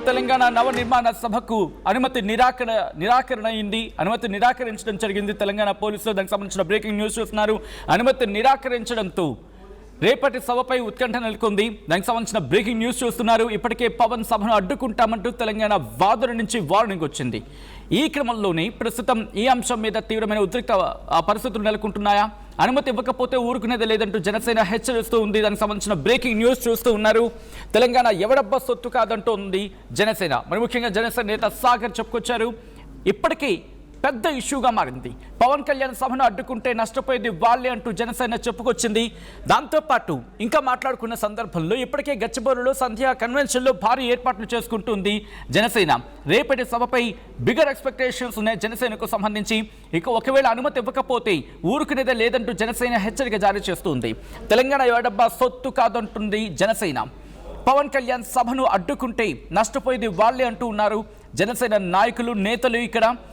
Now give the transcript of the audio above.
తెలంగాణ నవనిర్మాణ సభకు అనుమతి నిరాకరణయింది. అనుమతి నిరాకరించడం జరిగింది తెలంగాణ పోలీసులు. దానికి సంబంధించిన బ్రేకింగ్ న్యూస్ చూస్తున్నారు. అనుమతి నిరాకరించడంతో రేపటి సభపై ఉత్కంఠ నెలకొంది. దానికి సంబంధించిన బ్రేకింగ్ న్యూస్ చూస్తున్నారు. ఇప్పటికే పవన్ సభను అడ్డుకుంటామంటూ తెలంగాణ వాదుల నుంచి వార్నింగ్ వచ్చింది. ఈ క్రమంలోనే ప్రస్తుతం ఈ అంశం మీద తీవ్రమైన ఉద్రిక్త పరిస్థితులు నెలకొంటున్నాయా? అనుమతి ఇవ్వకపోతే ఊరుకునేది లేదంటూ జనసేన హెచ్చరిస్తూ ఉంది. దానికి సంబంధించిన బ్రేకింగ్ న్యూస్ చూస్తూ ఉన్నారు. తెలంగాణ ఎవడబ్బా సొత్తు కాదంటూ ఉంది జనసేన. మరి ముఖ్యంగా జనసేన నేత సాగర్ చెప్పుకొచ్చారు. ఇప్పటికీ పెద్ద ఇష్యూగా మారింది. పవన్ కళ్యాణ్ సభను అడ్డుకుంటే నష్టపోయేది వాళ్ళే అంటూ జనసేన చెప్పుకొచ్చింది. దాంతోపాటు ఇంకా మాట్లాడుకున్న సందర్భంలో ఇప్పటికే గచ్చిబౌలిలో సంధ్యా కన్వెన్షన్లో భారీ ఏర్పాట్లు చేసుకుంటుంది జనసేన. రేపటి సభపై బిగర్ ఎక్స్పెక్టేషన్స్ ఉన్నాయి జనసేనకు సంబంధించి. ఇక ఒకవేళ అనుమతి ఇవ్వకపోతే ఊరుకునేదే లేదంటూ జనసేన హెచ్చరిక జారీ చేస్తుంది. తెలంగాణ ఎవడబ్బా సొత్తు కాదంటుంది జనసేన. పవన్ కళ్యాణ్ సభను అడ్డుకుంటే నష్టపోయేది వాళ్ళే అంటూ ఉన్నారు జనసేన నాయకులు, నేతలు. ఇక్కడ